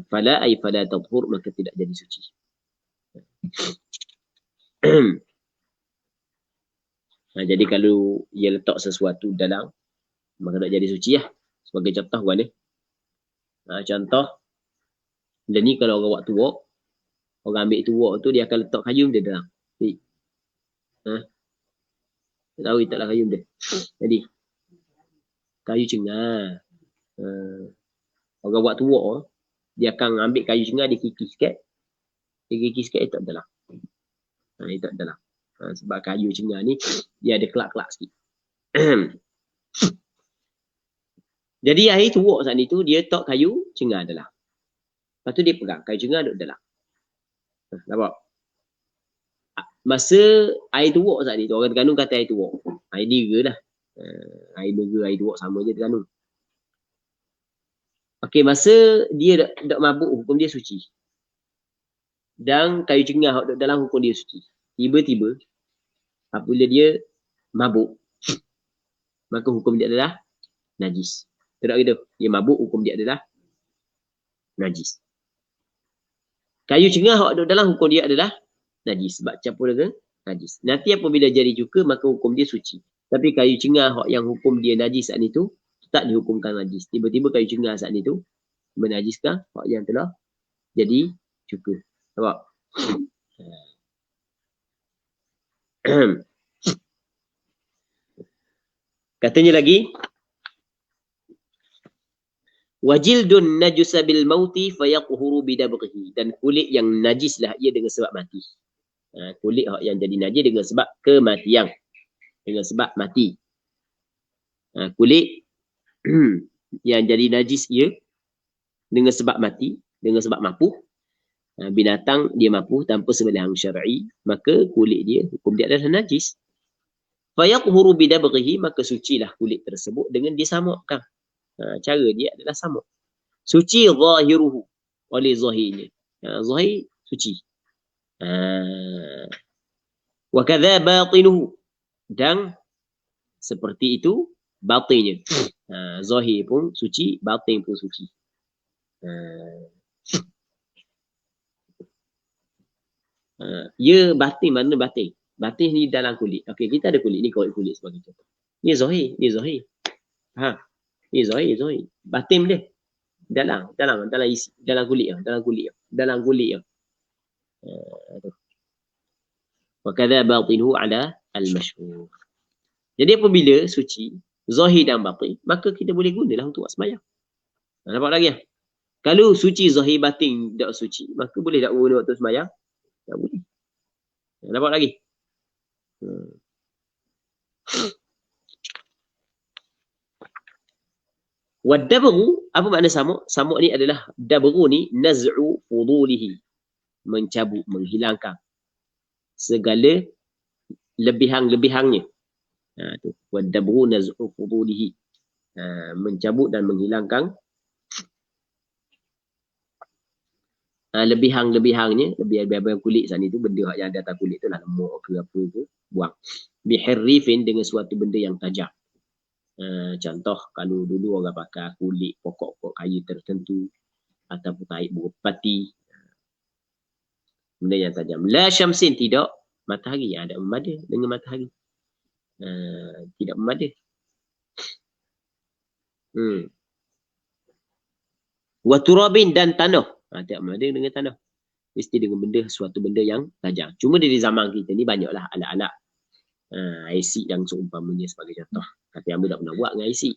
fala ay fala tadhur, maka tidak jadi suci. Jadi kalau ia letak sesuatu dalam, maka tak jadi suci lah. Sebagai contoh boleh. Contoh, dan ni kalau orang buat tuak, orang ambil tuak tu dia akan letak kayu dia dalam. Tahu taklah kayu dia. Jadi kayu cengar. Orang buat tuak, dia akan ambil kayu cengar, dia kikis sikit. Dia kikis sikit, dia tak dalam. Dia tak dalam. Sebab kayu cengar ni, dia ada kelak-kelak sikit. Jadi air tuak saat ni tu, dia tak kayu cengar dalam. Lepas tu dia pegang, kayu cengar duduk dalam. Nampak? Masa air tuak saat ni tu, orang Terengganu kata air tuak. Air nira lah. Air nira, air tuak sama je Terengganu. Okey, masa dia tak mabuk, hukum dia suci. Dan kayu cengar duduk dalam, hukum dia suci. Tiba-tiba, apabila dia mabuk, maka hukum dia adalah najis. Tak gitu. Dia mabuk, hukum dia adalah najis. Kayu cengar duduk dalam, hukum dia adalah najis. Sebab campur dengan najis. Nanti apabila jadi cuka, maka hukum dia suci. Tapi kayu cengar yang hukum dia najis saat itu, tak dihukumkan najis. Tiba-tiba kayu cengar saat itu menajiskan yang telah jadi cuka. Nampak? Katanya lagi, wajildun najusa bil mauti fayaqhuru bidabghihi, dan kulit yang najislah ia dengan sebab mati. Kulit yang jadi najis dengan sebab kematian, dengan sebab mati. Kulit yang jadi najis ia dengan sebab mati, dengan sebab mapuh. Binatang dia mapuh tanpa sembelihan syar'i, maka kulit dia, hukum dia adalah najis. Fayaqhuru bidabghihi, maka sucilah kulit tersebut dengan disamukkan. Cara dia adalah samuk. Suci zahiruhu, oleh zahirnya. Zahir suci. Wa kadza batinuhu, dan seperti itu batinnya. Zahir pun suci, batin pun suci. Ya, batin, mana batin? Batin ni dalam kulit. Okey, kita ada kulit ni, kulit sebagai contoh. Ni zahir, ni zahir. Ni zahir. Batin dia dalam isi, dalam kulit. Wa kadza batinuhu ala al-mashhur. Jadi apabila suci zahir dan batin, maka kita boleh gunalah untuk sembahyang. Nampak lagi ya? Kalau suci zahir batin tak suci, maka boleh tak guna waktu sembahyang? Tak boleh. Nampak lagi? Wadabru, apa makna samuk? Samuk ni adalah, dabru ni naz'u fudulihi, mencabut, menghilangkan segala lebihan-lebihannya. Tu. Wadabru naz'u fudulihi, mencabut dan menghilangkan lebihan-lebihannya, lebihan kulit sana itu, benda yang ada atas kulit tu lah, lemuk ke apa ke, buang. Bihirrifin, dengan suatu benda yang tajam. Contoh, kalau dulu orang pakai kulit pokok-pokok kayu tertentu, ataupun tarik berpati, benda yang tajam. La syamsin, tidak matahari, ada memada dengan matahari. Tidak memada. Wa turabin, dan tanah. Tidak memada dengan tanah. Mesti dengan benda, suatu benda yang tajam. Cuma dari zaman kita ni banyaklah alat-alat IC yang seumpamanya sebagai contoh. Tapi Ambil tak pernah buat dengan IC.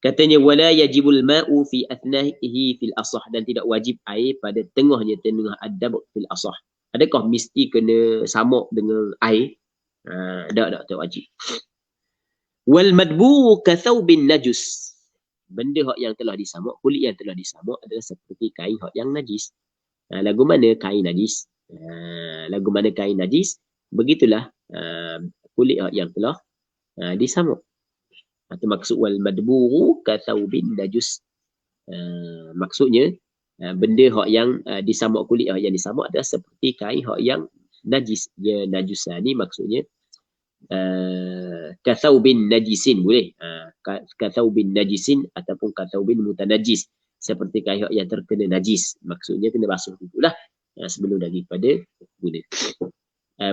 Katanya wala yajibul ma'u fi athnahihi fil asah, dan tidak wajib air pada tengah adab fil asah. Adakah mesti kena samak dengan air? Tak wajib. Wal madbu ka thawbin najus. Benda hak yang telah disamak, kulit yang telah disamak adalah seperti kain hak yang najis. Lagu mana kain najis? Lagu mana kain najis? Begitulah kulit hak yang telah disamak. Itu maksud wal madburu ka thawbin najus. Maksudnya benda hak yang disamak, kulit hak yang disamak adalah seperti kain hak yang najis. Dia najus ni maksudnya ka thawbin najisin, boleh. Ka thawbin najisin ataupun ka thawbin mutanajis, seperti kain hak yang terkena najis. Maksudnya kena basuh dululah sebelum daripada guna.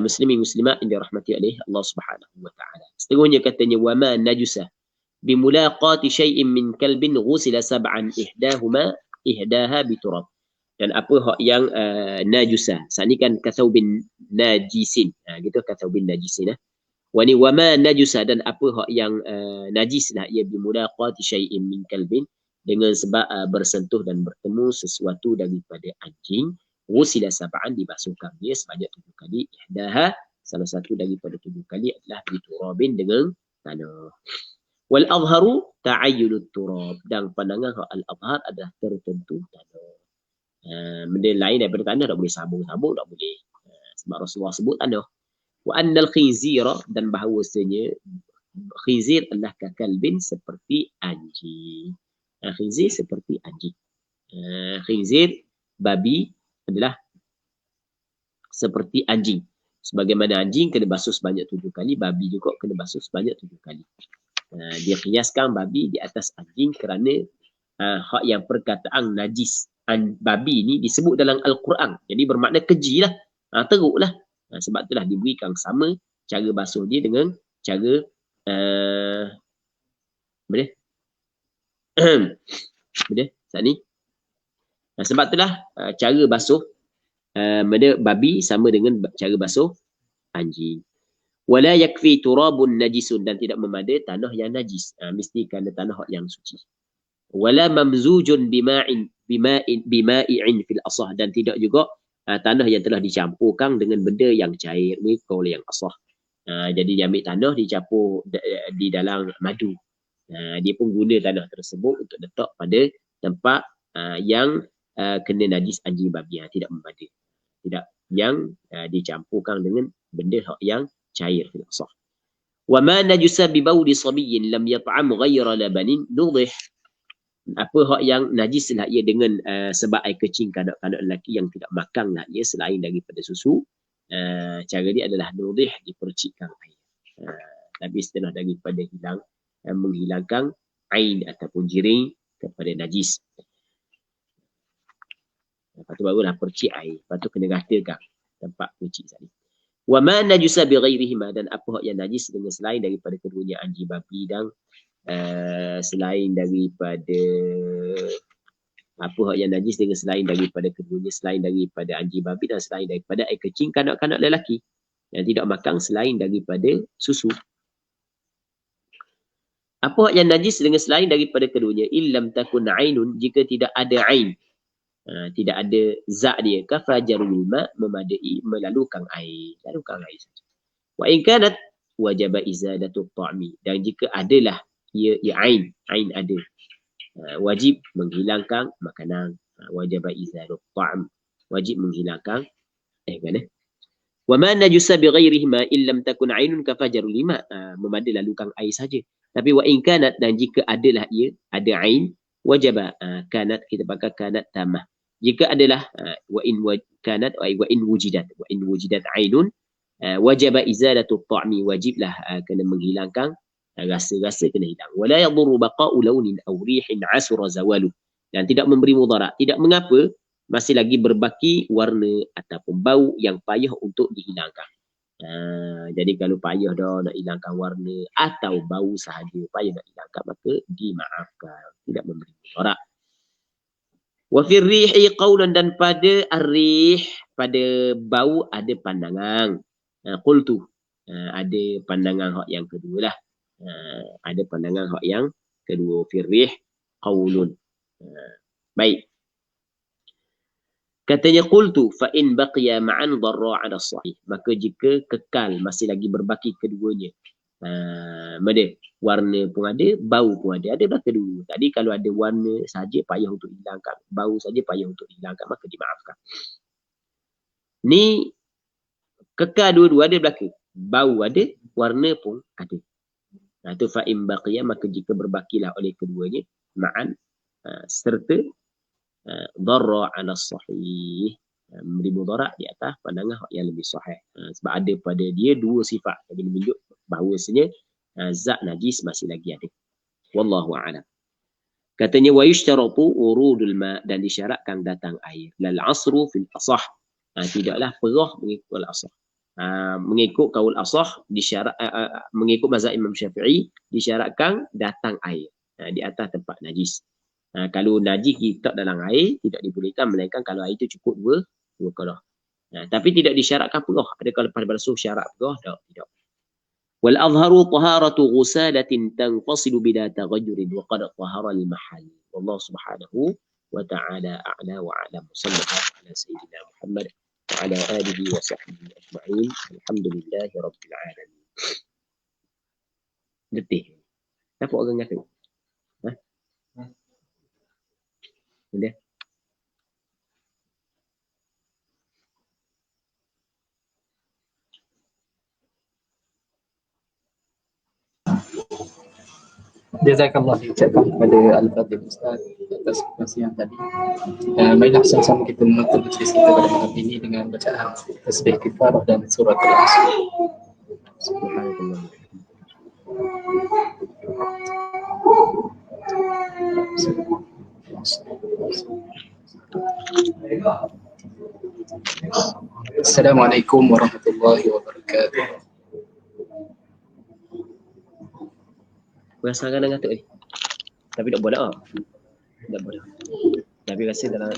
Muslimin muslimat yang dirahmati oleh Allah Subhanahu wa taala. Seterusnya katanya wa ma najusa bimulaqati syai'in min kalbin ghusila sab'an ihdaha biturab. Dan apa hak yang najusa, saat ni kan kathaubin najisin, gitu kathaubin najisin. Wa ma najusa, dan apa hak yang najis lah ia bimulaqati syai'in min kalbin, dengan sebab bersentuh dan bertemu sesuatu daripada anjing, ghusila sab'an, dibasuhkan dia sebanyak 7 kali, ihdaha, salah satu daripada 7 kali adalah biturabin, dengan tanah. Wal azharu ta'ayyunut turab, dan pandangan hak al-azhar adalah tertentu tanah. Benda lain daripada tanah tak boleh sabung-sabung, tak boleh. Sebab Rasulullah sebut tanah. Wa annal khinzira, dan bahawasanya khinzir adalah kakalbin, seperti anjing. Khinzir seperti anjing. Khinzir, babi, adalah seperti anjing. Sebagaimana anjing kena basuh sebanyak 7 kali, babi juga kena basuh sebanyak 7 kali. Dia kiaskan babi di atas anjing kerana hak yang perkataan najis babi ni disebut dalam Al-Quran. Jadi bermakna keji lah, teruk lah. Sebab itulah diberikan sama cara basuh dia dengan cara boleh? Boleh? Saat ni. Sebab itulah cara basuh babi sama dengan cara basuh anjing. Wala yakfi turabun najisun, dan tidak memada tanah yang najis. Mesti kerana tanah yang suci. Wala mamzujun bima'in fil asah, dan tidak juga tanah yang telah dicampurkan dengan benda yang cair, mereka oleh yang asah. Jadi dia ambil tanah dicampur di dalam madu. Dia pun guna tanah tersebut untuk letak pada tempat yang kena najis anjing babi, tidak memada. Tidak yang dicampurkan dengan benda yang cair fil asah. Wa ma najusa bi bawli sabiyyin lam yat'am ghayra labanin nudih. Apa hak yang najis lah ia dengan sebab air kecing kanak-kanak lelaki yang tidak makan lah ia selain daripada susu. Cara dia adalah nudih, dipercikkan air. Tapi setelah daripada menghilangkan ain ataupun jiring kepada najis. Lepas tu barulah percik air. Lepas tu kena ratakan tempat percik tadi. Wa ma najusa bi ghairihima, dan apa hak yang najis dengan selain daripada keduanya anjing babi, dan selain daripada apa hak yang najis dengan selain daripada keduanya, selain daripada anjing babi dan selain daripada air kecing kanak-kanak lelaki yang tidak makan selain daripada susu. Apa hak yang najis dengan selain daripada keduanya, illam takun ainun, jika tidak ada ain, tidak ada zat dia, kafajarul ma, memadai melalukan air, lalukan air saja. Wa in kanat wajaba izalatu ta'mi, dan jika adalah ia ain ada, wajib menghilangkan makanan. Wajaba izalatu ta'm, wajib menghilangkan mana? Wa ma najusa bi ghairihima illam takun ainun kafajarul ma, memada lalukan air saja. Tapi wa in kanat, dan jika adalah ia ada ain, wajaba kanat, kita pakai kanat tamah. Jika adalah wa in kanat wa in wujidat ainun, wajaba izalatu ta'mi, wajiblah kena menghilangkan rasa-rasa, kena hilang. Wala yadurru baqa'u launin aw rihin asura zawalu, dan tidak memberi mudarat, tidak mengapa masih lagi berbaki warna ataupun bau yang payah untuk dihilangkan. Jadi kalau payah dah nak hilangkan warna atau bau sahaja payah nak hilangkan, maka dimaafkan, tidak memberi mudarat. Wa fir rihi qaulan, dan pada ar-rih, pada bau ada pandangan. Qultu, ada pandangan hak yang kedua lah. Ada pandangan hak yang kedua firrih qaulun. Baik. Katanya qultu fa in baqiya ma'an dharra 'ala sahih. Maka jika kekal masih lagi berbaki keduanya. Mana warna pun ada, bau pun ada. Ada dah kedua. Tadi kalau ada warna saja payah untuk hilangkan, bau saja payah untuk hilangkan, maka dimaafkan. Ni kekal dua-dua ada belaka. Bau ada, warna pun ada. Itu fa in baqiya, maka jika berbakilah oleh keduanya ma'an serta dharra 'ala sahih, memberi mudarat di atas pandangan yang lebih sahih. Sebab ada pada dia dua sifat yang menunjuk bahawasanya zat najis masih lagi ada. Wallahu a'lam. Katanya wa yushtaratu urudul ma, dan disyaratkan datang air. Lal asru fil asah. Tidaklah perah mengikut al asah. Mengikut kaul asah disyarat, mengikut mazhab Imam Syafi'i disyaratkan datang air di atas tempat najis. Kalau najis kita dalam air tidak dibolehkan, melainkan kalau air itu cukup dua qadah. Tapi tidak disyaratkan perah. Ada kalau pada basuh syarat perah, tidak. Wal azharu taharatu ghusalatin tanfasilu bila taghayyurin wa qad tahara al mahal. Wallahu subhanahu wa ta'ala a'la wa a'lam. Sallallahu ala sayyidina Muhammad wa ala alihi wa sahbihi ajma'in. Alhamdulillahi rabbil alamin. Letih. Apa orang kata? Boleh? Jazakallah diucapkan kepada Al-Fadhil Ustaz atas perkongsian tadi. Marilah sama-sama kita menutup majlis kita pada malam ini dengan bacaan tasbih kifarah dan surah Al-Asr. Subhanallah. Assalamualaikum warahmatullahi wabarakatuh. Rasa kadang kata tapi tak boleh. Tak boleh. Tapi rasa dalam